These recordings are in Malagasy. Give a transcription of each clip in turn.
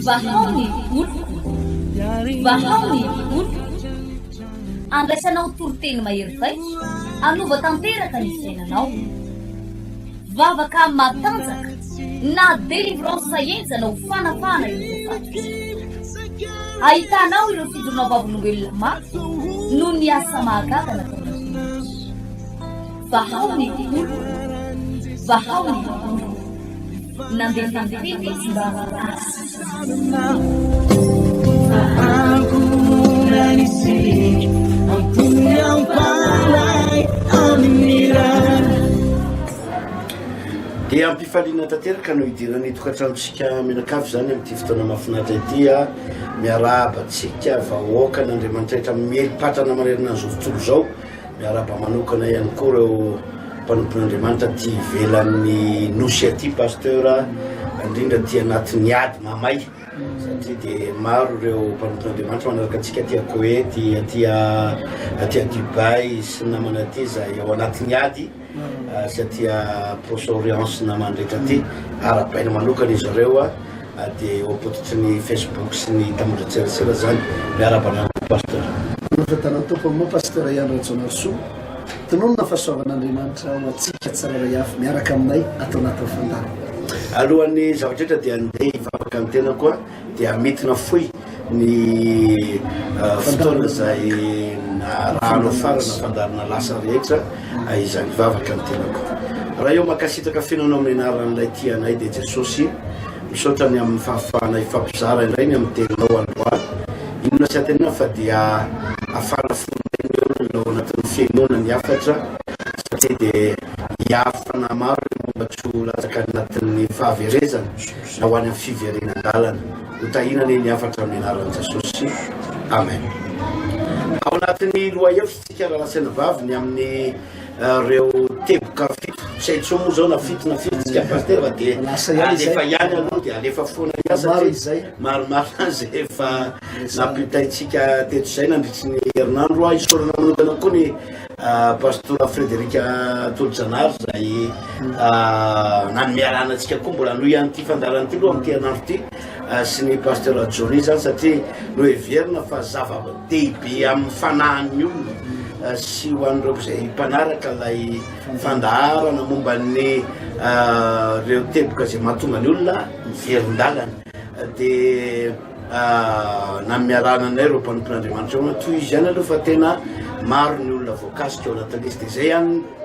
Vahaony oloko vahaony oloko andraisanao toroteny mahery zay anova tanteraka ny sainanao vavaka matanjaka na délivrance enjanao fanafana ireo faty ahitanao ireo fidorona vavolombelona mafy no ny asa mahagaga nataona vahaony oloko vahaony oloko nandehandeha izy mba dia ampifaliana tanteraka no idirany tokantranotsika menakavy zany amin'ity fotoana mahafinaritra ity a miarabatsika vahoaka n'Andriamanitra rehetra mielipatrana manerana ny zovontolo zao miaraba manokana ihany koa reo mpanompon'Andriamanitra ty ivelan'ny nosy aty pasteur indrindra ty anatin'ny ady mamay satria de maro reo mpanompon'Andriamanitra manaraka antsika ty Koety aty Dubai sy namana aty zay ao anatin'ny ady satria Proche-Orient namana rehetra ty arabaina manokana izy reo de opototry ny Facebook sy ny tamondratserasera zany miarabana pasteur nofatanao tompo moa pasteur Iandro Rajaonarso tononona fahasoavan'Andriamanitra ho atsika tsararay hafa miaraka aminay atao anaty fandaro alohan'ny zavatra rehetra dia andeha hivavaka ny tena koa dia mitina foy ny fotoana zay rahano farana fandarana lasa rehetra izany hivavaka ny tena koa raha eo makasitraka fiainanao amin'ny anaran'ilay ty anay dia Jesosy misaotra ny amin'ny fahafahana ifampizara indray ny amin'ny teninao androany inona sy atenina fa dia afana fonenao nao anatin'ny fiainona ny afatra satria dia hiafana maro momba tsy ho latsaka anatin'ny fahaverezana na ho any amin'ny fiverenan-dalana ho tahinany ny afatra amin'ny anaran'i Jesosy amen. Ao anatin'ny loha efitsika raha lasaina vavy ny amin'ny reo teboka fito saitso moa zao na fito tsika pasteur dia alefa ihany aloha dia alefa foana satria maromaro azy efa nampitaitsika teto zay nandritry ny herinandro isorana manokana koa ny pasteur Frédéric Toljanary zay namiaranatsika koa mbola no ihany ty fandarany ty loha amty herinandro ty sy ny pasteur Johnny zany satria no heverina fa zava-dehibe amin'ny fanahin'ny olona sy ho an'ireo zay mpanaraka lay fandaharana momba ny reo teboka zay mahatonga ny olona miverin-dalana dia namiarananay reo mpanompon'Andriamanitra eo toy izy ihany aloha fa tena maro ny olona voakasika eo anatin'izy dia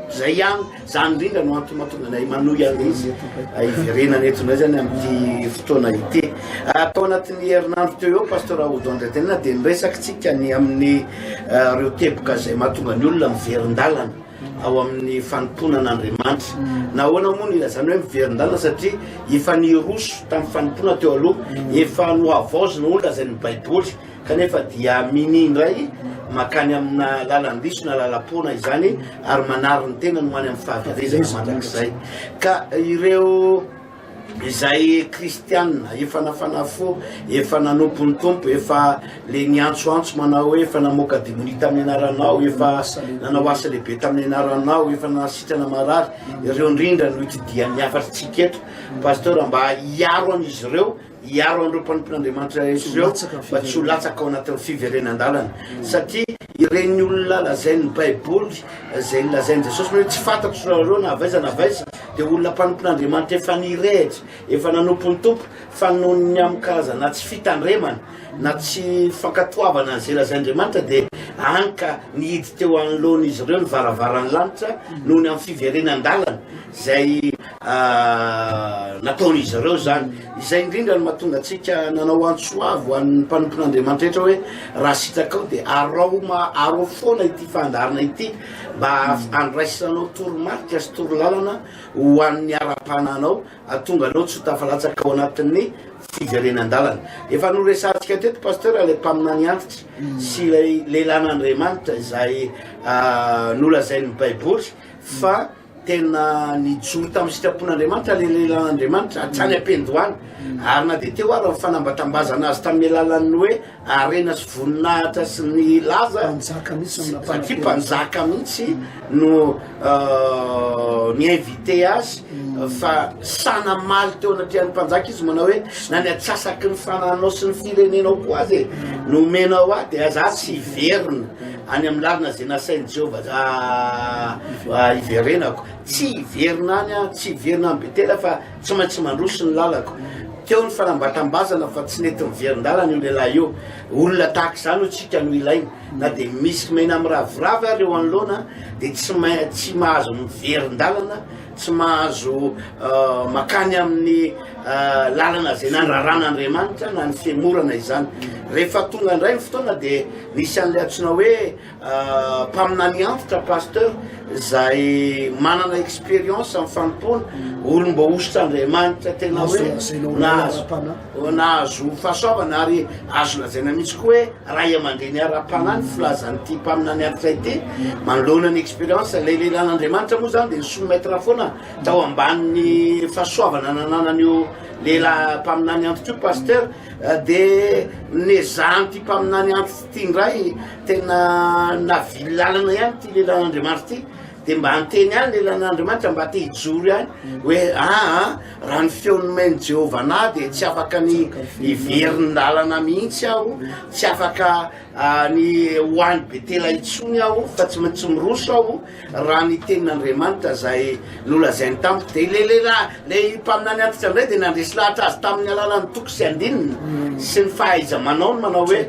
zay ihany zany indrindra no antony mahatonga anay manohy ihany izy iverenana etonay zany amin'ity fotoana ity atao anatin'ny herinandro teo eo pasteur Audondre tena dia niresakitsika ny amin'ny reo teboka zay mahatonga ny olona miverin-dalana ao amin'ny fanomponan'Andriamanitra na ahoana moa ny zany hoe miverin-dalana satria efa niroso tamin'ny fanompona teo aloha efa nohavaozina olona zay ny baiboly kanefa dia minindray makany amina lalandiso na lalam-pona izany ary manary ny tena no any amin'ny fahaverezana mandrakizay ka ireo izay kristianina efa nafanafo efa nanompo ny tompo efa le niantsoantso manao hoe efa namoaka dimoni tamin'ny anaranao efa nanao asa lehibe tamin'ny anaranao efa nanasitrana marary ireo indrindra no itidia miafatritsika eto pasteur mba hiaro an'izy ireo hiaro an'ireo mpanompon'Andriamanitra izy ireo mba tsy ho latsaka ao anatin'ny fiverenan-dalana satria ireny olona lazain'ny baiboly zay lazain'i Jesosy hoe tsy fantako sorareo na avaiza dia olona mpanompon'Andriamanitra efa nirehitra efa nanompo ny tompo fa noho ny amin'ny karazana na tsy fitandremana na tsy fankatoavana an'izay lazain'Andriamanitra dia anka nihidy teo anoloan'izy ireo ny varavaran'ny lanitra noho ny amin'ny fiverenan-dalana zay nataon'izy ireo zany izay indrindra no mahatonga atsika nanao antsoavo an'ny mpanompon'Andriamanitra rehetra hoe raha sitraka ao dia aro foana ity fandarina ity mba andraisanao toromarika sy torolalana ho an'ny ara-pananao atonga anao tsy ho tafalatsaka ao anatin'ny fiverenan-dalana efa noresantsika teto pasteur le mpaminany antitra sy lehilan'Andriamanitra izay nolazain'ny baiboly fa tena nijoro tamin'ny sitrapon'Andriamanitra lehilahin'Andriamanitra hatrany ampendoany ary na dia teo ary fanambatambazana azy tamin'ny alalan'ny hoe arena sy voninahitra sy ny laza satria mpanjaka mihitsy no ny invité azy fa sanamaly teo anatrihan'ny mpanjaka izy manao hoe na ny atsasaky ny fananao sy ny firenenao koa azy nomenao ahy dia za tsy hiverina any amin'ny lalina zay nasain'i Jehovah hiverenako tsy hiverina any a tsy hiverina amin'ny Betela fa tsy maintsy mandroso ny lalako teo ny fanambatambazana fa tsy nety miverin-dalana io lehilahy io olona tahaka izany ho tsika no ilaina na dia misy mena amin'ny ravorava ary eo anoloana dia tsy mahazo miverin-dalana tsy mahazo makany amin'ny lalana zay nandraran'Andriamanitra na ny fiemorana izany rehefa tonga indray ny fotoana dia nisy an'ilay antsoina hoe mpaminany antitra pasteur zay manana expérience amin'ny fanompoana olom-mba ositra Andriamanitra tena hoe nahazo fahasoavana ary azo lazaina mihitsy koa hoe ray aman-dreny ara-panany filazan'ity mpaminany antitra ity manoloana ny expérience lay lehilahin'Andriamanitra moa zany dia ny soumettre foana tao ambanin'ny fahasoavana nananan'io lehilahy mpaminany antitra io pasteur dia nezanty mpaminany antitra ity indray tena navily lalana ihany ty lehilahin'Andriamanitra ity dia mba anteny any lehilahin'Andriamanitra mba te hijoro ihany hoe raha ny feon'mainy Jehovah na dia tsy afaka ny hiverin'ny-dalana mihitsy aho tsy afaka ny hoany Betela itsony aho fa tsy maintsy miroso aho raha ny tenin'Andriamanitra zay nolazainy tamiko dia lay mpaminany antitra indray dia nandresy lahatra azy tamin'ny alalan'ny toko sy andinina sy ny fahaiza manao ny manao hoe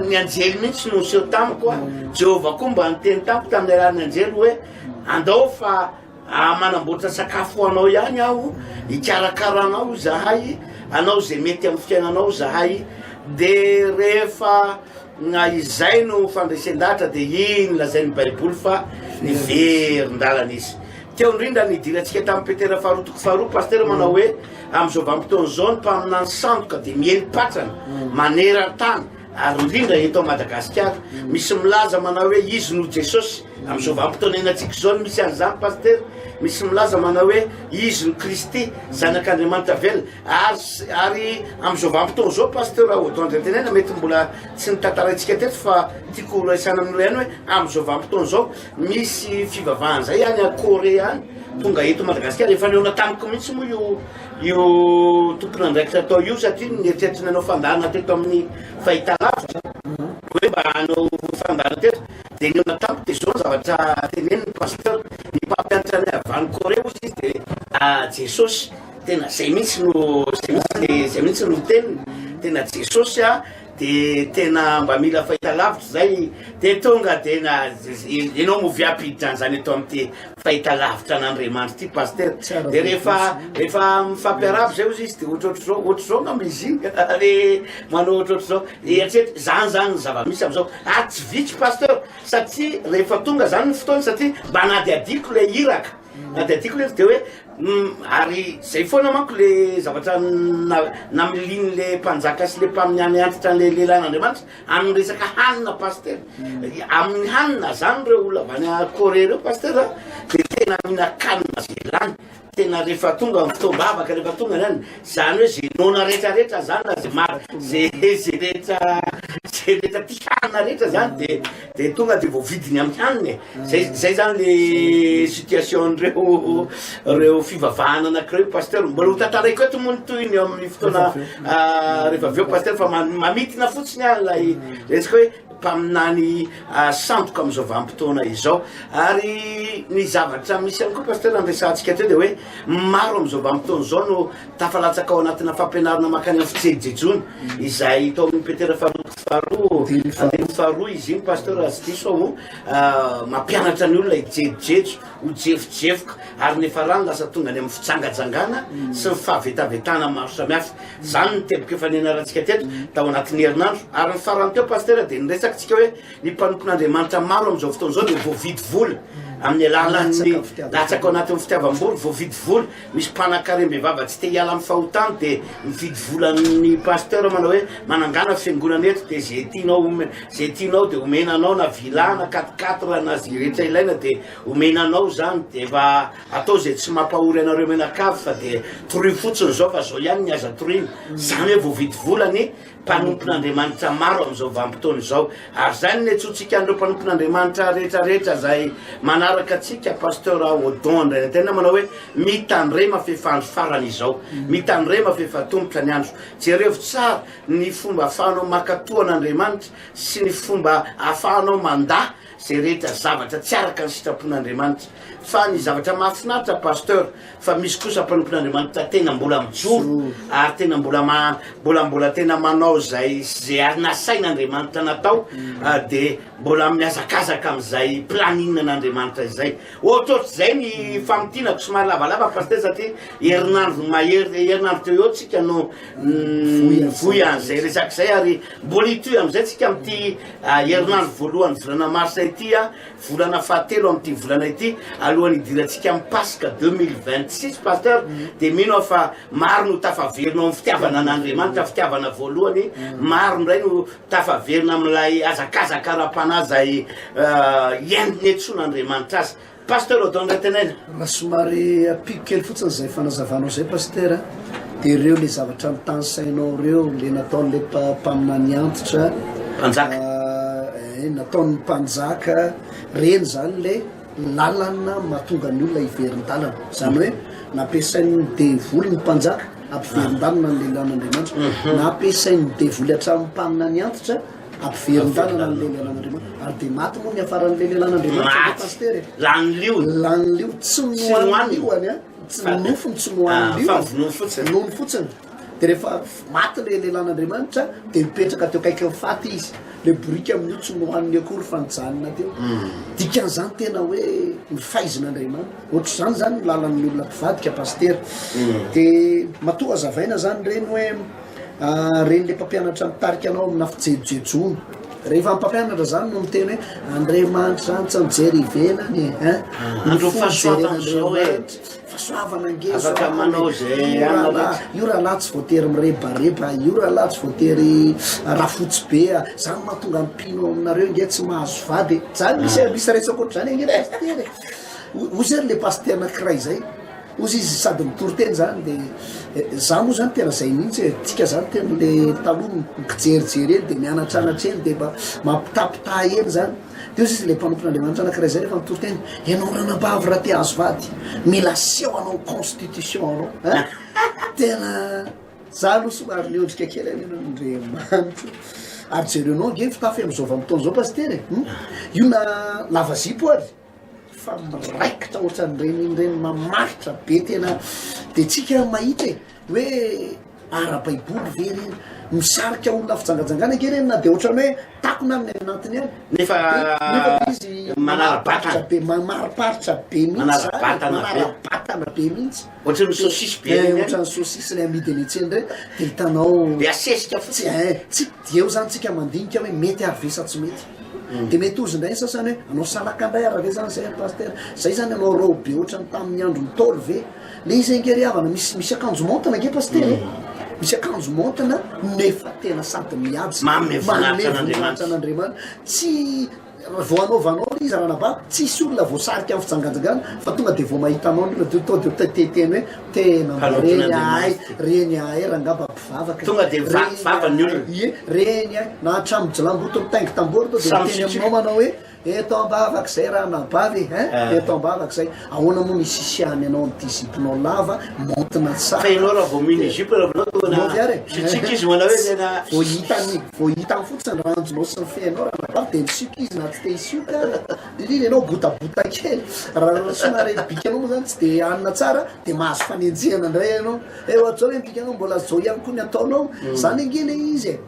ny anjely mihitsy no seho tamiko Jehovah koa mba niteny tamiko tamin'ny alalan'ny anjely hoe andao fa manamboatra sakafo anao ihany aho hikarakarana zahay anao zay mety amin'ny fiainanao zahay dia rehefa izay no fandresen-dahatra dia iny lazain'ny baiboly fa niverin-dalana izy teo indrindra nidirantsika tamin'ny Petera faharoa pasteur manao hoe amin'izao vanim-potoana zao ny mpaminany sandoka dia mieli-patrana maneran-tany ary indrindra eto Madagasikara misy milaza manao hoe izy no Jesosy amin'izao vanim-potoana enatsika zao no misy an'izany pasteur misy milaza manao hoe izy no Kristy zanak'Andriamanitra velona ary amin'izao vanim-potoana zao pasteur aodoandretenena mety mbola tsy nitantaraintsika teto fa tiako raisana amin'ireo ihany hoe amin'izao vanim-potoana zao misy fivavahana zay any a Corée any tonga eto Madagasikara efa neona tamiko mihitsy moa io tompona andraikitra atao io satria nieritreritry nanao fandarana teto amin'ny fahitalavitra hoe mba hanao fandarana teto dia neona tamiko dia zao zavatra teneny ny pasteur ny mpampianatra ny avany Corée ozy izy dia Jesosy tena zay mihitsy no teniny tena Jesosy dia tena mba mila fahitalavitra zay dia tonga tena ianao moviapiditra an'izany eto amin'ity fahitalavitra n'Andriamanitra ity pasteur dia rehefa mifampiarabo zay ozy izy dia ohatrohatry zao ngamba izy iny le manao ohatrohatry zao eritreritry zany zava-misy amin'izao tsy vitsy pasteur satria rehefa tonga zany ny fotoana satria mba nadiadiko le iraka nadiadiko le dia hoe ary zay foana manko le zavatra namiliny le mpanjaka sy le mpaminany antitra le lehilahin'Andriamanitra amin'ny resaka hanina pasteur amin'ny hanina zany reo olona avy any Corée reo pasteur dia tena mihinan-kanina zelany tena rehefa tonga ny fotoam-bavaka rehefa tonga zany zany hoe zay nona rehetrarehetra zany zay rehetra ty hanina rehetra zany dia tonga dia voavidiny amin'ny hanina zay zany le situation reo fivavahana anakireo pasteur mbola ho tantaraiko eto moa ny toyny amin'ny fotoana rehefa avy eo pasteur fa mamitina fotsiny any lay resaka hoe mpaminany sandoka amin'izao vanim-potoana izao ary ny zavatra misy ihany koa pasteur andresantsika teo dia hoe maro amin'izao vanim-potoana izao no tafalatsaka ao anatina fampianarana makany amin'ny fijejejony izay tao amin'ny Petera faharoa izy iny pasteur azy ty so mampianatra ny olona hijejojejo ho jefojefoka ary nefa rano lasa tonga any amin'ny fitsangajangana sy ny fahavetavetana maro samihafa zany ny teboka efa nianarantsika teto tao anatin'ny herinandro ary ny farany teo pasteur dia niresaka tsika hoe ny mpanompon'Andriamanitra maro amin'izao fotoana izao dia voavidy vola amin'ny alalan'ny latsaka ao anatin'ny fitiavam-boly voavidy vola misy mpanan-karem-behivava tsy te hiala amin'ny fahotany dia mividy volan'ny pasteur manao hoe manangana fiangonana eto dia zay tianao de omenanao na vilana 4 na zy rehetra ilaina de omenanao zany de mba atao zay tsy mampahory anareo menakavy fa de toroy fotsiny zao fa zao ihany ny aza toroiny zany hoe voavidy volany mpanompon'Andriamanitra maro am'izao vanim-potoana zao ary zany ne tsotsika andreo mpanompon'Andriamanitra rehetrarehetra zay manaraka atsika pasteur Odon ndray tena manao hoe mitandrema fefa farany izao mitandrema fefa tombotra ny andro jereo tsara ny fomba ahafahanao makatoa an'Andriamanitra sy ny fomba ahafahanao mandaa zay rehetra zavatra tsy araka ny sitrapon'Andriamanitra fa ny zavatra mahafinaritra pasteur fa misy kosa mpanompon'Andriamanitra tena mbola mijoro ary tena mbola tena manao zay nasain'Andriamanitra natao de mbola miazakazaka am'izay planine n'Andriamanitra izay ohatrohatry zay ny famitinako somary lavalava pasteur satria herinandro mahery herinandro teo eo tsika no voy an'izay resaka zay ary mbola itoy am'izay tsika am'ty herinandro voalohany volana marsa ity volana fahatelo am'ty volana ity alohan'ny idiratsika mipasika 2026 pasteur de mino fa maro no tafaverinao amin'ny fitiavana an'Andriamanitra fitiavana voalohany maro ndray no tafaverina amin'ilay azakazaka ara-panahy zay endiny etson'Andriamanitra azy pasteur Odon ndray tenaina raha somary apigo kely fotsiny zay fanazavanao zay pasteur de ireo le zavatra mitany sainao reo le nataon'le mpaminany antitra mpanjaka nataon'ny mpanjaka reny zany le lalana mahatonga ny olona hiverin-dalana zany hoe nampiasain'ny devoly ny mpanjaka ampiverin-dalana ny lehilan'Andriamanitra na ampiasain'ny devoly hatramin'ny mpaminany antitra ampiverin-dalana ny lehilan'Andriamanitra ary de maty moa ny afaran'ny lehilan'Andriamanitra pasteur lan'lio tsy nohan'lioany tsy nofony tsy nohan'lio fotsiny de rehefa maty le lehilan'Andriamanitra de mipetraka teo kaiky ny faty izy le borika amin'io tsy nohan'ny akory fa nijanona teo dikan'izany tena hoe mifaizin'Andriamanitra ohatra zany zany lalan'ny olona mpivadika pasteur de matoa azavaina zany reny hoe reny le mpampianatra mitarika anao amina fijejojejono rehefa mpampianatra zany no miteny hoe Andriamanitra zany tsy mijery ivelany andro fahasoavan'Andriamanitra fahasoavana afaka manao zay io rahalahy tsy voatery mirebareba io rahalahy tsy voatery rafotsy be zany mahatonga mipino aminareo nge tsy mahazo vady zany misy resaka ohatry zany eny pasteur ozy ery le pasteur anankiray zay ozy izy sady mitory-teny zany de za moa zany tena zay mihitsy tsika zany tena le taloha mikijerijery eny de mianatranatra eny de mba mampitapita eny zany de ozy izy le mpanompon'Andriamanitra anankiray zay rehefa mitory-teny ianao ranambavy raha te azo vady mila seho anao constitution anao tena za aloha somary miondrika kely an'Andriamanitra ary jerenao nge fitafy am'izao vanim-potoana zao pasteur io na lava zipo ary fa miraikitra ohatran'reny mamaritra be tena de tsika mahitra hoe ara-baiboly ve reny misarika olona fijangajangana ke reny na de ohatrany hoe takona amin'ny anatiny any nefa izy manara-batana be mamariparitra be mihitsy be mihitsy ohatran'ny sosisy be ohatran'ny sosisy le amidy any etseny reny de hitanao de asesika fotsiny tsy dieo zany tsika mandinika hoe mety ary vesa tsy mety de mety ozy ndray sasany hoe anao salaka ndray ara ve zany zay pasteur zay zany anao rao be ohatrany tamin'ny andro nitolo ve le izy ngeryhavana misy akanjo montana nge pasteur misy akanjo montana nefa tena sady miady manevonatan'Andriamanitra tsy voanaovanao izy ranaba tsisy olona voasarika amin'ny fijangajangana fa tonga de vo mahitanao de teteny hoe tena reny ay rangamba mpivavaka tonga de vavany olona reny ay na hatramy jilamboto mitaingy tambory to de teny aminao manao hoe eto ambavaka zay raha nabavy eto ambavaka zay ahoana moa misy isiany anao ny disipinao lava montina fa ianao raha vao miny jipo tsika izy manao hoe tena voahitany fotsiny ranjonao sy ny fenao raha nabavy de misiko izy na tsy te isioka iny anao botabota kely raha somary bikanao moa zany tsy de anina tsara de mahazo fanenjehana ndray anao ohatr zao hoe bikanao mbola zao ihany koa ny ataonao zany ange le izy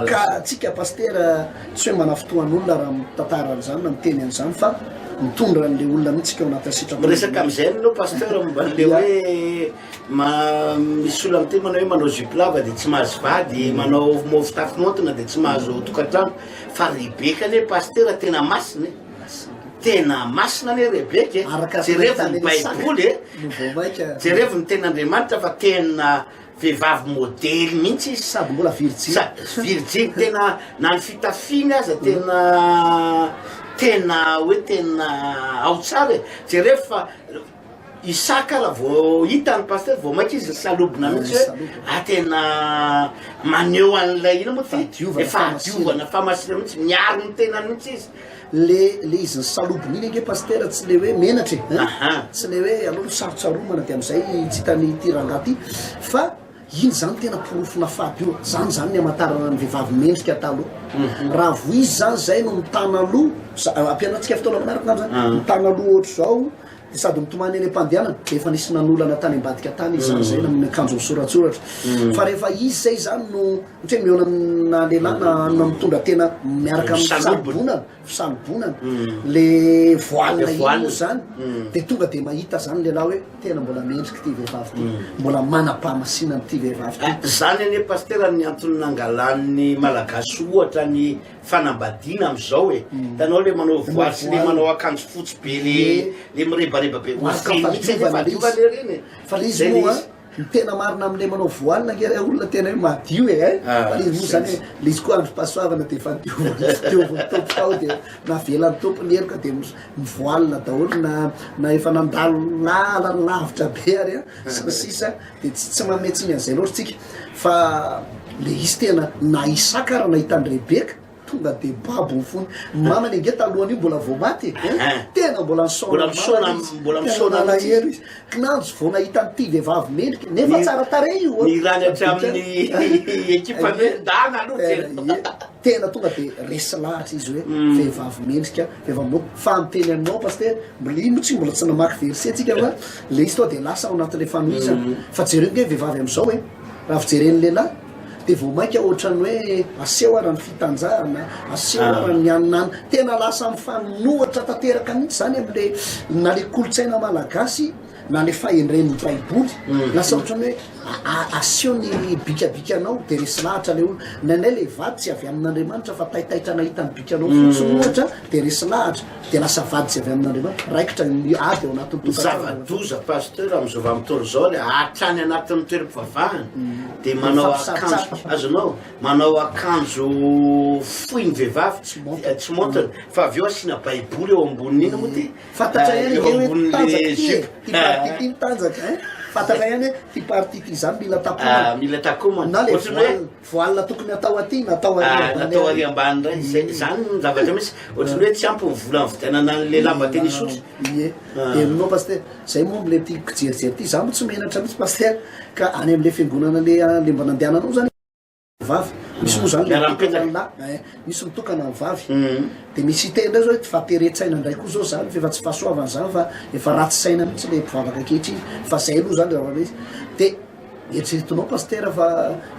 ka tsika pasteur tsy hoe mana fotoan'olona raha mitantaran'zany miteny an'izany fa mitondra an'le olona mihitsika ao anaty sitraresaka am'izay anao pasteur mban'le hoe misy olona miteny manao hoe manao jupe lava de tsy mahazo vady manao mofo tafy montina de tsy mahazo tokantrano fa rebeka ane pasteur tena masina ane rebeka jerevony baiboly jerevony tena Andriamanitra fa tena vehivavy modely mihitsy izy sady mbola virjin virjin tena na ny fitafiany aza tena hoe tena ao tsara je rehefa isaka raha vao hita ny pasteur vao maika izy salobona mihitsy hoe tena maneho an'ilay ina moa ty fahadiovana fahamasina mihitsy miaro ny tenany mihitsy izy le izy ny salobony iny ange pasteur tsy le hoe menatra tsy le hoe aloha sarotsaromana de am'izay tsy hitany tiranga ty fa iny zany tena porofona fahadiova zany ny amatarana ny vehivavy mendrika taloha raha vo izy zany zay no mitana aloha ampianatsika fotoana manaraka zany mitana aloha ohatry zao de sady mitomany eny am-pandehanana de efa nisy nanolana tany ambadika tany izy zany zay amin'ny akanjo misoratsoratra fa rehefa izy zay zany no ohatra hoe miona lehilahy na mitondra tena miaraka amin'ny fisalobonana le voalina ino zany de tonga de mahita zany lehilahy hoe tena mbola mendrika ty vehivavy ty mbola manam-pahamasinana ty vehivavy ty zany ane pasteur ny antony nangalan'ny malagasy ohatra ny fanambadiana am'izao hoe tanao le manao voaly sy le manao akanjo fotsy be le mirebareba be fa le izy moa ny tena marina am'le manao voalina nge olona tena hoe madio fa le izy moa zany hoe le izy koa andro pasoavana de fa tioviny tompo ao de navelany tompony eroka de mivoalina daholo na efa nandalo lavitra be ary sy ny sisa de tsy mametsy an'izay loatra tsika fa le izy tena na isaka raha nahita ny Rebeka tonga de babo ny fony mamany ange talohany io mbola vao maty tena mbola misonalahery izy kinanjo vao nahita nyty vehivavy mendrika nefa tsara tare io mirany hatramin'ny ekipa mendana aloha tena tonga de resy lahatra izy hoe vehivavy mendrika vehivavy fa miteny aminao pasteur ino tsy mbola tsy namaky verset tsika fa le izy toa de lasa ao anatin'le fanohizana fa jereo nge vehivavy am'izao hoe raha fijereny lehilahy de vao maika ohatrany hoe aseho ara ny fitanjahana aseho ara ny aninany tena lasa mifanohatra tanteraka mihitsy zany am'le na le kolotsaina malagasy na le fahendren'ny baiboly lasa ohatrany hoe aseho ny bikabikanao de resy lahatra le olo nanay le vady tsy avy amin'Andriamanitra fa taitaitra nahita ny bikanao fotsiny ohatra de resy lahatra de lasa vady tsy avy amin'Andriamanitra raikitra ny ady ao anatin'ny zava-doza pasteur am'izao vamitoro zao le hatrany anatin'ny toeram-pivavahana de manao akanjo azonao manao akanjo fohy ny vehivavy tsy montana fa avy eo asina baiboly eo amboniny iny moa ty fantatra ihany hoe tanjaka ty mitanjaka fantatra ihany hoe ty parti ty zany mila takomana na le voalina tokony atao aty natao ary ambany ray zany ny zavatra misy ohatrany hoe tsy ampy ny vola vidianana an'le lamba teny isotry de aminao pasteur zay moa amle ty jerijery ty za mo tsy menatra mitsy pasteur ka any am'le fiangonana le mba nandehananao zany vavy misy moa zany misy mitokana ny vavy de misy itendra zao fa teretsaina ndray koa zao zany fefa tsy fahasoavany zany fa efa ratsy saina mihitsy le mpivavaka akehitriny fa zay aloha zany raha izy de eritreretinao pasteur fa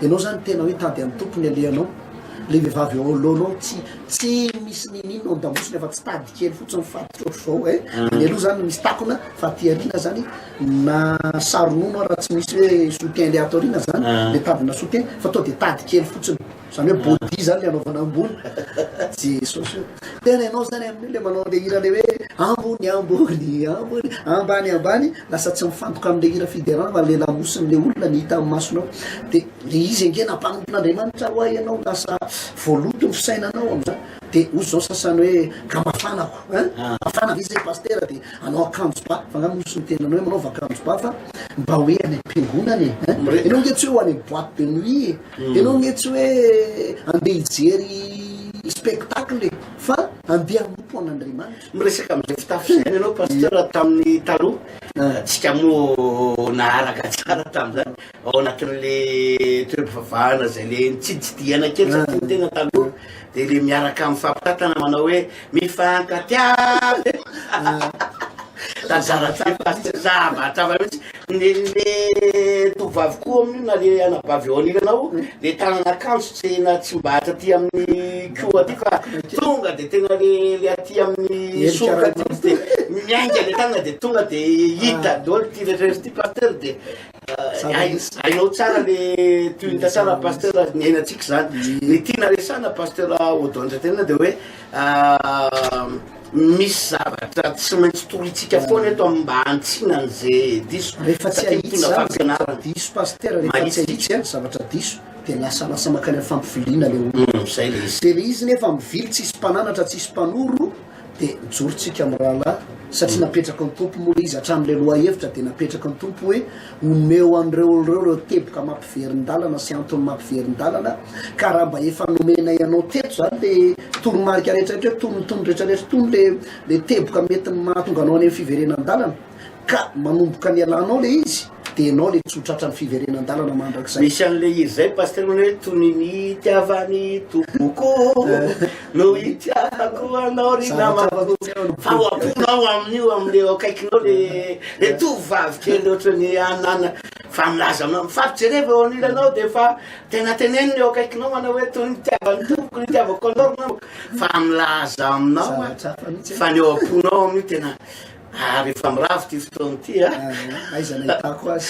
ianao zany tena hoe tady amin'ny tompony alehanao le vehivavy oloanao tsy misy ninino andamosiny efa tsy tady kely fotsiny fatotra ohatr' zao le aloha zany misy takona fa ty arina zany na saronono raha tsy misy hoe soutien le ato arina zany le tadina soutien fa to de tady kely fotsiny zany hoe body zany le anaovana ambony jesosy tena ianao zany amin'io le manao le hira le hoe ambony ambany lasa tsy mifantoka am'le hira fiderana fa le lamosiny le olona ny hita amin'ny masonao de le izy ange nampanompon'Andriamanitra hoa ianao lasa voaloto ny fisainanao am'zany de ozy zao sasany hoe ka mafanako mafana izy zay pasteur de anao akanjo ba fa ngamy misy ny tenanao hoe manaova akanjo ba fa mba hoe any am-piangonany ianao nge tsy hoe ho any boîte de nuit ianao nge tsy hoe andeha hijery spectacle fa andeha hanompo an'Andriamanitra miresaka am'izay fitafy zany ianao pasteur tamin'ny taloha tsika moa naharaka tsara tam'zany ao anatin'le toeram-pivavahana zay le nitsiditsidiana kely satria ny tena taloha de le miaraka amin'ny fampitatana manao hoe mifankatiavy zavatra mihitsy le tovavy koa amin'io na le anabavy eo aniranao le tanan'akanjo tsena tsy mbahatra aty amin'ny ko aty fa tonga de tena le aty amin'ny soroka ty de miainga le tanana de tonga de hita daholo ty rehetra ty pasteur de ainao tsara le tointa tsara pasteur ny ainatsika zany ny tina resana pasteur Audondra tena de hoe misy zavatra tsy maintsy toritsika foana eto mba antsinan'zay diso rehefa tsy ahitsy fampianarana diso paster rehefa tsy ahitsy a zavatra diso de lasa makany amin'ny fampiviliana le olo zay le izy de le izy nefa mivily tsisy mpananatra tsisy mpanoro de mijorotsika amy rahalahy satria napetraka ny tompo moa le izy hatram'le loha hevitra de napetraka ny tompo hoe omeo an'reo teboka mampiverin-dalana sy antony mampiverin-dalana ka raha mba efa nomena ianao teto zany le toromarika rehetrarehetra hoe tonony rehetrarehetra tony le teboka mety mahatonga anao any amin'ny fiverenan-dalana ka manomboka ny alanao le izy de anao le tsotratra ny fiverenan-dalana mandrak'izay misy an'le izy zay paster hoe tony ny tiavany tompoko no itiavako anao ry namako fa oaponao amin'io am'le akaikinao le tovavy kely ohatrany anana fa milaza aminao mifatojereva eo anilanao de fa tena teneniny eo akaikinao manao hoe tony nitiavany tompoko nitiavako anao ry namako fa milaza aminao fa ny eo aponao amin'io tena rehefa miravo ty fotoany ty aiza nahitako azy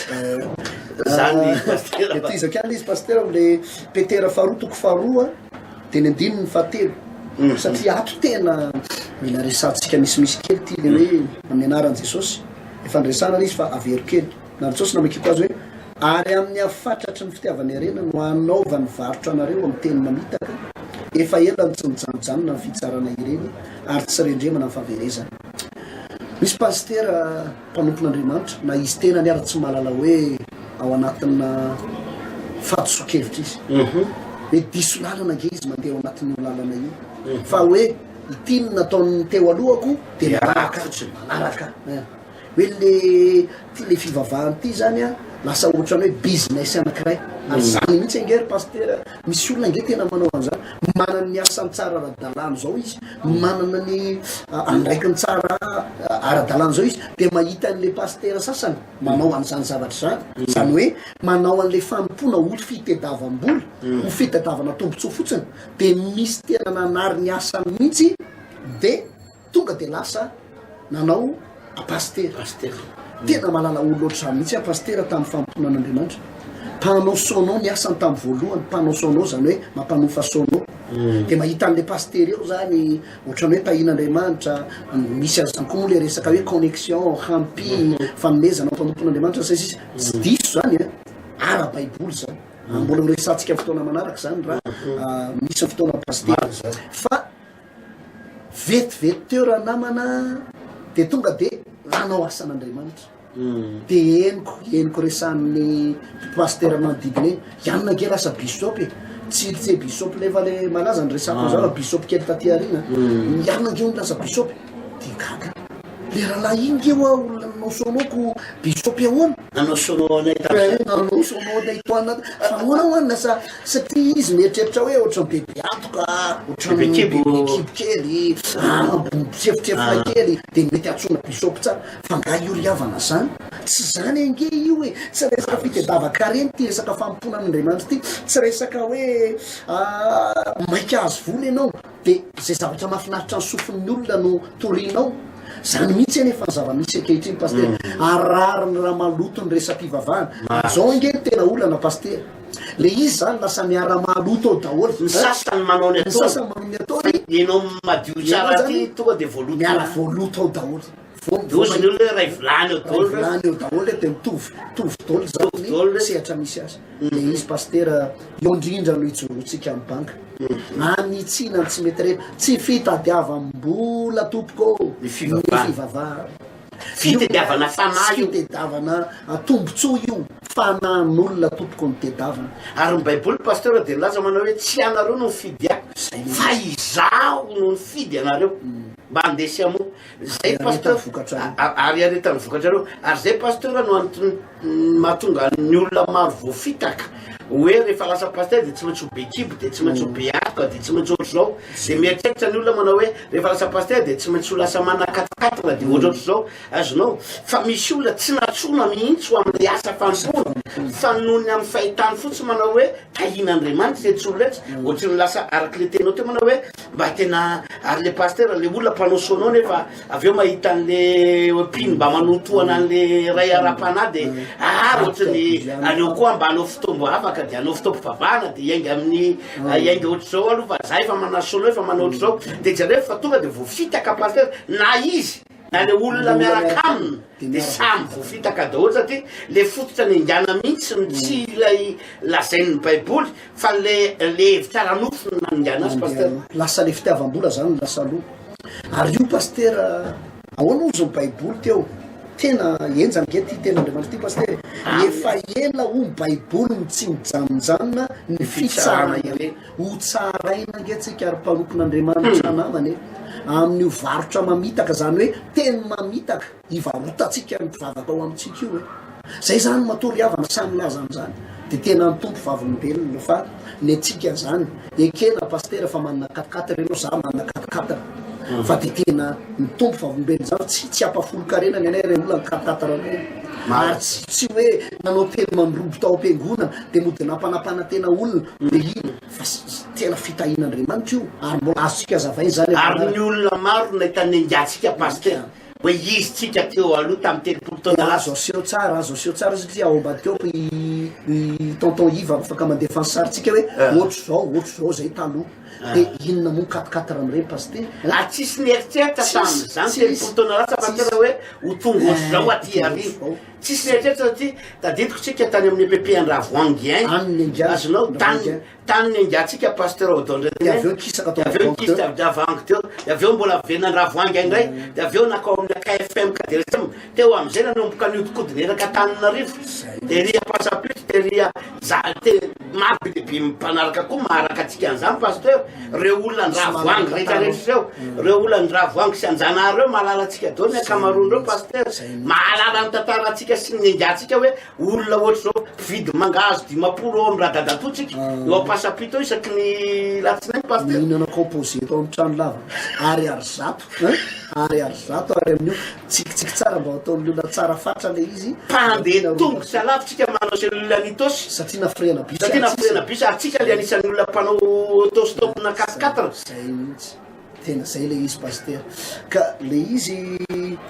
zany paster eto izaka any izy paster amle petera faharoa toko faharoa de ny andininy fahatelo satria ato tena mila resantsika misimisy kely ty le hoe amin'ny anaran' Jesosy efa nresana izy fa avero kely na Jesosy namekiko azy hoe ary amin'ny afatratry ny fitiavany arena no anaova ny varotra anareo amin'ny teny mamitaka efa elany tsy mijanonjanona ny fitsarana ireny ary tsy rendremana ny fahaverezana. Misy pastera mpanompon'Andriamanitra na izy tena niara tsy malala hoe ao anatina fahatoso-kevitra izy hoe diso lalana nge izy mandeha ao anatin'io lalana io fa hoe itiny nataony teo alohako de miaraka manaraka hoe le fivavahany ty zany a lasa ohatrany hoe business anankiray ary zany mihitsy angery pastera misy olona nge tena manao an'izany manana ny asany tsara ara-dalàna zao izy manana ny andraikiny tsara ara-dalàna zao izy de mahita an'le pastera sasany manao an'izany zavatra zany zany hoe manao an'le fanompona olo fitediavam-bola ho fitediavana tombontsoa fotsiny de misy tena nanary ny asany mihitsy de tonga de lasa nanao apastera tena malala olo loatra zany mihitsy apastera tamin'ny famponan'Andriamanitra mpanao sonao ny asany tamin'ny voalohany mpanao sonao zany hoe mampanofa sonao de mahita an'le pastera eo zany ohatrany hoe tahin'Andriamanitra misy azany koa moa le resaka hoe connexion hampi fanomezana mpanompon'Andriamanitra sa izy tsy diso zany ara-baiboly zany mbola miresantsika fotoana manaraka zany raha misy fotoana pastera fa vetivety teo raha namana de tonga de lanao asan'Andriamanitra de eniko resan'ny pastera manodidina ianona nge lasa bisopy tsy bisopy lefa le malaza ny resako zao raha bisopy kely taty arina ianona nge ony lasa bisopy de gaga le rahalahy iny nge oa nanao sonaoko bisopy ahoana nanao sonao anay nanao sonao anay toana fa ahoana hoanina satria izy mieritreritra hoe ohatrany bebe antoka ohatrany kibo kely tsefitsefona kely de mety atsona bisopy tsara fa nga io riavana zany tsy zany ange io e tsy resaka fitediava-kareny ty resaka famponan'Andriamanitra ty tsy resaka hoe maika azo vola ianao de zay zavatra mahafinaritra ny sofin'ny olona no torinao zany mihitsy eny efa ny zava-misy ankehitriny pastera arariny raha maloto ny resam-pivavahana zao ange tena olana pastera le izy zany lasa miara-maloto ao daholo ny sasany manao ny sasany manao ny ataony ianao madio tsara ty tonga de voaloto miara voaloto ao daholo doziny olo hoe ray vilany eo daholo vilany eo daholo de mitovy daholo zany sehatra misy azy le izy pastera eo indrindra no ijorotsika amin'ny banka anitsina tsy mety rehetra tsy fitadiavam-bola tompoko ny fivavahana fitediavana fanahy io fitediavana tombotsoa io fanan'olona tompoko ny tediavana ary ny baiboly pastera de laza manao hoe tsy anareo no mifidy fa izaho no mifidy anareo mba andesy amo zay pastera ary aretany vokatrareo ary zay pastera no antony mahatonga ny olona maro voafitaka hoe rehefa lasa pastera de tsy maintsy ho be kibo de tsy maintsy ho be atoka de tsy maintsy ohatry zao de mieritreritra ny olona manao hoe rehefa lasa pastera de tsy maintsy ho lasa manakatikatona de ohatry ohatry zao azonao fa misy olona tsy natsona mihitsy ho am'le asa fampona fa nohony amin'ny fahitany fotsy manao hoe tahin'Andriamanitra etsy olo rehetra ohatry ny lasa araky le tenao teo manao hoe mba tena ary le pastera le olona mpanao sonao nefa avy eo mahita an'le piny mba manotoana an'le ray ara-pana de ohatrany aleo koa mba anao fitombo afaka de anao fitompivavahana de iainga amin'ny iainga ohatry zao zao aloha fa zay fa manasolo fa manaotry zao de jereo fa tonga de voafitaka pasteur na izy na le olona miaraka aminy de samy voafitaka daholo satria le fototra ny ingana mihitsy tsy ilay lazain'ny baiboly fa le hevitra ranofony na ingana azy pasteur lasa le fitiavam-bola zany lasa aloha ary io pasteur ahoana ozy ny baiboly teo tena enjany ge ty tena andriamanitra ty pasteur efa ela o baiboly ny tsy mijanonjanona ny fitsara ire ho tsaraina ngetsika ary mpanompon'andriamanitra namany amin'io varotra mamitaka zany hoe teny mamitaka ivarotatsika mivavaka ao amintsika io hoe zay zany matory avana samy laza am'zany de tena ny tompo vavolombelona fa ny atsika zany ekena pasteur fa manana 4-4 reno za manana 4-4 fa de tena ny tompo vavolombelona zany tsy apafolo karena ny anay re olona 4-4 rano mary tsy hoe nanao teny mandrobo tao am-piangonana de mody nampanapana tena olona de ino fa tena fitahin'andriamanitra io ary mbola azotsika zavay zany ary ny olona maro nahitany angatsika pasteur hoe izy tsika teo aloha tamin'ny telopolo taona azo aseho tsara satria ao ambady teo i tonton Iva afaka mandeha fansarytsika hoe ohatry zao zay taloha de inona moa 4-4 am'ireny pasteur tsisy nieritseritra tam'zany telopolo taona lasa pasteur hoe ho tonga ohatry zao aty arivo tsisy nieritseritra satria tadidiko tsika tany amin'ny EPP-ndravoangy azonao tany ny angatsika pasteur Odon aveo kisaka davangy teo de aveo mbola venandravoangy indray de aveo nakao amin'ny KFM KDRSM teo am'izay nanomboka niodikodinelaka Tananarivo de ria pasapity de ria maro be dehibe mpanaraka koa maharaka atsika an'izany pasteur reo olona ndravoangy rehetrarehetra reo reo olona ndravoangy sy anjanahary reo mahalala atsika dao ny akamaroany reo pasteur mahalala ny tantara atsika sy ny angatsika hoe olona ohatry zao mpividy mangazo 10 eo amin'ny radadatotsika eo apasapito eo isaky ny latsinainy pasteur mihinana composé tao amin'ny trano lava ary zato ary amin'io tsikitsiky tsara mba ataon'ny olona tsara fatra le izy pandeha tongo sy alavitsika manao cellule anitosy satria nafirena bisy ary tsika le anisan'ny olona mpanao tositopona 4-4 zay mihitsy tena zay le izy pasteur ka le izy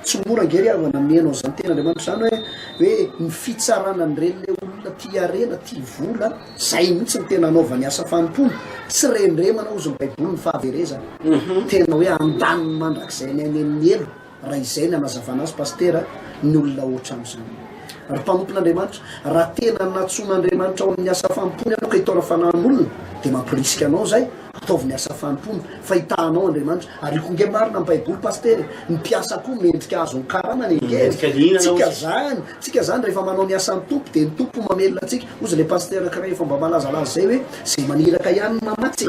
tsy mora ngery avy namenao zany tena andriamanitra zany hoe ny fitsarana an'ireny le olona ty arena ty vola zay mihitsy ny tena anaovany asa fanompony tsy rendremana ozy ny baiboly ny fahaverezana tena hoe andaniny mandrak'izay ny any amin'ny elo raha izay ny amazavana azy pasteur ny olona ohatra am'izany ary mpanompon'andriamanitra raha tena natson'andriamanitra ao amin'ny asa fanompony anao ka hitona fanan'olona de mampirisika anao zay ataovy asa fanompony fa hitahanao andriamanitra ary konge marina ny baiboly pasteur ny mpiasa koa mendrika azo ny karana ny tsika zany rehefa manao ny asan'ny tompo de ny tompo mamelona atsika ozy le pasteur karaha efa mba malazalazy zay hoe zay maniraka ihany mamatsy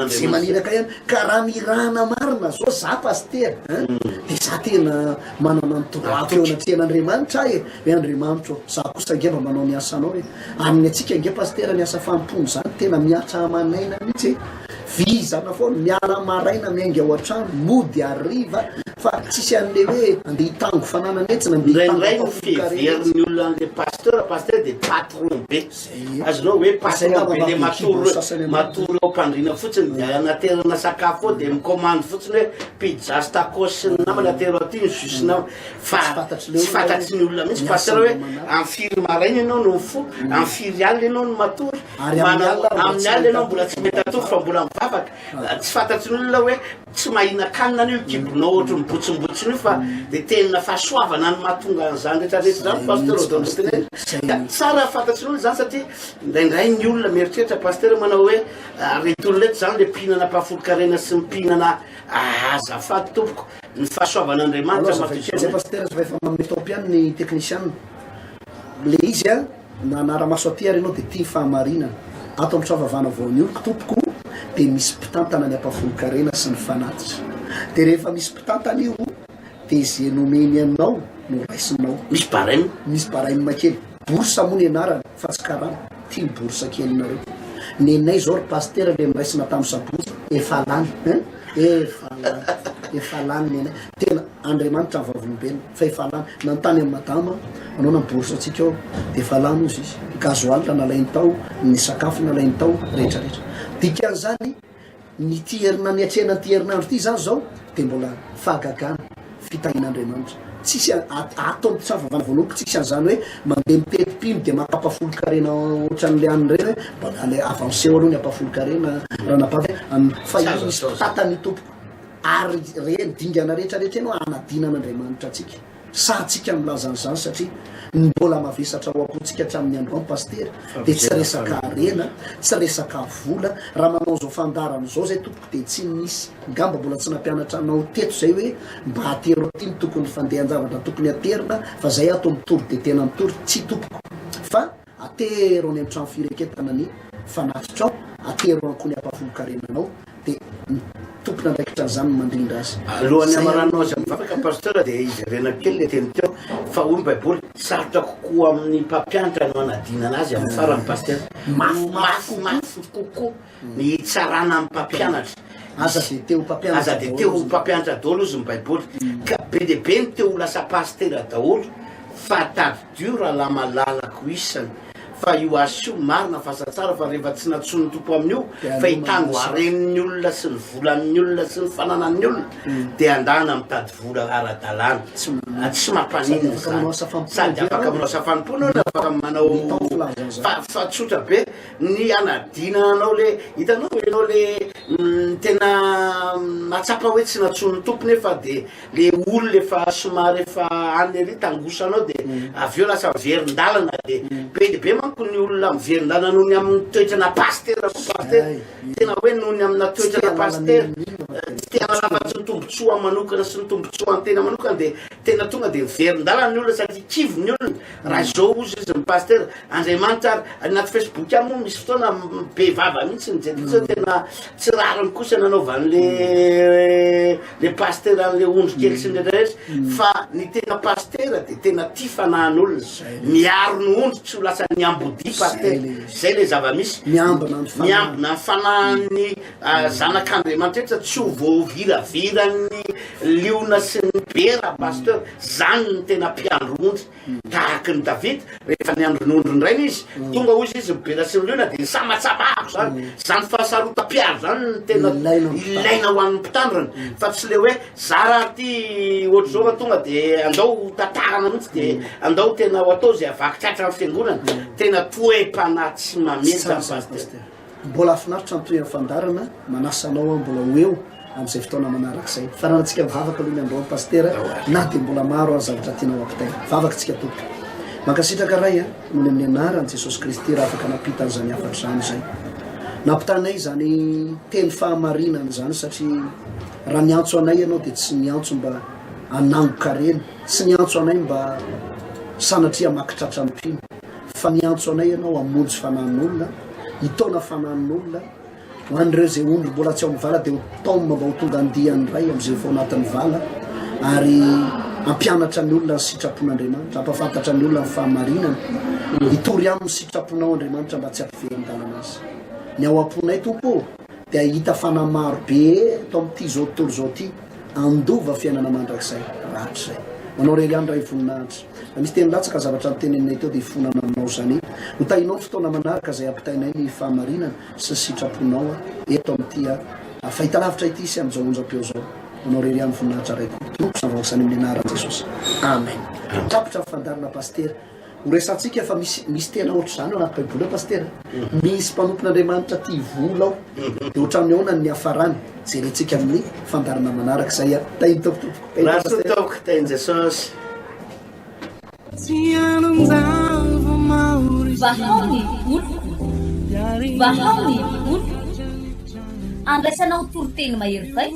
zay maniraka ihany ka raha mirana marina zao za pasteur de za tena manana ny torateo anaten'andriamanitra hoe andriamanitra za kosa nge mba manao ny asanao hoe amin'ny atsika nge pasteur ny asa fanompony zany tena miatra manaina mihitsy vizana foana miala maraina miainga ao an-trano mody ariva fa tsisy an'le hoe andeha hitango fanananetsina ndraindray ny fiheverin'ny olona an'le pasteur de patron be azonao hoe patron be le matory ao mpandrina fotsiny de anaterana sakafo ao de micommande fotsiny hoe pizza sy tacos sy ny namany atero aty ny jusina fa tsy fantatsy ny olona mihitsy pasteur hoe amin'ny firy maraina ianao no fo amin'ny firy alina ianao no matory amin'ny alina ianao mbola tsy mety atory fa mbola mivavaka tsy fantatsy ny olona hoe tsy mahina kanina an'io kibonao ohatry mibotsimbotsiny io fa de tena fahasoavana ny mahatonga an'izany rehetrarehetra zany pasteur Odon tsara fantatsy ny olona zany satria indraindray ny olona mieritreritra pasteur manao hoe reto olona eto zany le mpihinana mpafolo-karena sy mpihinana azafady tompoko ny fahasoavan'andriamanitra zay pasteur fa efa mametao-piany ny technicien le izy a nanara-maso aty ary anao de tia fahamarinana ato amin'ny fivavahana voanio tompoko de misy mpitantana ny ampafolo-karena sy ny fanatitra de rehefa misy mpitantana io de zay nomeny anao no raisinao misy barainy kely borsa moa ny anarany fa tsy karana tia ny borsa kelynareo ny anay zao ry pasteur le miraisina tamin'ny sabotsy efa lany efa lany ny anay tena andriamanitra ny vavolombelona fa efa lany nantany amin'ny madama anao na borsa atsika ao de efa lany ozy izy gazoalina nalainy tao ny sakafo nalainy tao rehetrarehetra dikan'izany ny ty herina ny atrena ny ty herinandro ty zany zao de mbola fahagagana fitahin'andriamanitra tsisy atao tsavavana voanopo tsisy an'izany hoe mandeha mitety-pino de makapafolo karena ohatran'le any reny hoe mbola le avancé aloha ny apafolo karena ranapavy fa izy tatany tompoko ary reny dingana rehetrarehetra eny ho anadinan'andriamanitra atsika sa tsika milazan'izany satria mbola mavesatra ho akontsika hatramin'ny androany paster de tsy resaka arena tsy resaka vola raha manao zao fandaran'izao zay tompoko de tsy misy ngamba mbola tsy nampianatra anao teto zay hoe mba atero ty ny tokony fandehan-javatra tokony aterina fa zay ato mitory de tena mitory tsy tompoko fa atero any am'trano fireketana ny fanafitra ao atero ankony apafolo karenanao de tompona andraikitra zany mandrindra azy alohan'ny amaranao azy mivavaka pasteur de ijerena kely le teny teo fa hoy ny baiboly sarotra kokoa amin'ny mpampianatra no anadinana azy amin'ny farany pasteur mafimafy kokoa ny tsarana amin'ny mpampianatra aza de teo mpampianatra aza de teo mpampianatra daholo izy ny baiboly ka be de be ny teo lasa pasteur daholo fa tadio raha la malalako isany fa io azy io marina fasatsara fa rehefa tsy natsony tompo amin'io fa hitango arenin'ny olona sy ny volan'ny olona sy ny fananan'ny olona de andana mitady vola ara-dalàna tsy mampanina sady afaka manao safanipona na afaka manao fa tsotra be ny anadinanao le hitanao enao le tena matsapa hoe tsy natsony tompo nefa de le olona efa somary efa any ery tangosanao de avy eo lasa miverin-dalana de be de be manko ny olona miverin-dalana noho ny amin'ny toetrana paster tena hoe noho ny amina toetrana paster tena lavatsy ny tombotsoa manokana sy ny tombotsoa ny tena manokana de tena tonga de miverin-dalana ny olona satria kivy ny olona raha zao ozy izy ny paster andriamanitra ary anaty facebook any moa misy fotoana be vava mihitsy ny jery tena tsy rariny kosa nanaovan'le paster an'le ondro kely sy nrehetrarehetra fa ny tena paster de tena tia fanahin'olona miaro ny ondro tsy ho lasa ny ambodi paster zay le zava-misy miambina ny fanahin'ny zanak'andriamanitra etra tsy ho voaviravirany liona sy ny bera pasteur zany ny tena mpiandro ondry tahaky ny david rehefa ny andron'ondro ndrainy izy tonga ozy izy mibera sy ny liona de samatsapahako zany fahasarotam-piaro zany ny tena ilaina ho an'ny mpitandrony fa tsy le hoe zara ty ohatry zao fa tonga de andao tatarana mihitsy de andao tena ho atao zay avakitratra amin'ny fiangonana tena toe-panahy tsy mamenta pasteur mbola afinaritra nytoerana fandarana manasanao mbola ho eo am'izay fotoana manarak'izay faranantsika mivavaka aloha ny androany paster na de mbola maro azy zavatra tianao ampitaina vavaka tsika tompy mankasitraka ray a noho ny amin'ny anaran' jesosy kristy raha afaka nampitany zany afatra zany zay nampitanay zany teny fahamarinana zany satria raha niantso anay ianao de tsy niantso mba anango-karena tsy niantso anay mba sanatria makitratra ampino fa niantso anay ianao amonjy fanahin'olona hitaona fanahin'olona ho an'ireo zay ondro mbola tsy ao amin'ny vala de ho taomma mba ho tonga andiany ray am'izay vao anatin'ny vala ary ampianatra ny olona ny sitrapon'andriamanitra ampafantatra ny olona ny fahamarinana hitory amin'ny sitraponao andriamanitra mba tsy ampiverin-dalana azy ny ao am-ponay tompo de ahita fanahy maro be to am'ty zao tontolo zao ty andova fiainana mandrakizay rahatry zay manao rery any ray voninahitra misy teny latsaka zavatra nyteneninay teo de ifonana aminao zany hotainao ny fotoana manaraka zay ampitainay ny fahamarinana sy ny sitraponao eto am'ty fahita lavitra ity sy am'izao onjam-peo zao manao rery any voninahitra raiky tompo savaosany amin'ny anaran jesosy amen tapitra fandarina paster horesantsika fa misy tena ohatry zany ao anaty baiboly paster misy mpanompon'andriamanitra ty vola ao de ohatran'ny aonany ny afarany jerentsika amin'ny fandarana manaraka zay tainy tompoko tainy jesosy vahaony olo andraisanao toroteny mahery zay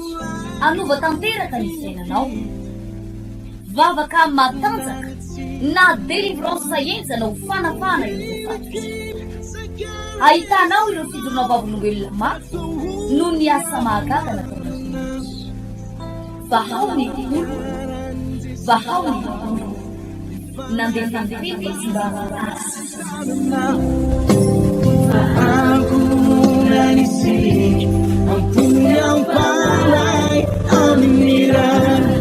anova tanteraka ny fiainanao vavaka matanjaka na délivrance enjanao fanafana ireo ahitanao ireo fidorona vavolombelona maro no ny asa mahagaga nataona vahaony olo nandeha tantety sy mba Ampuni ang palay, aming nirang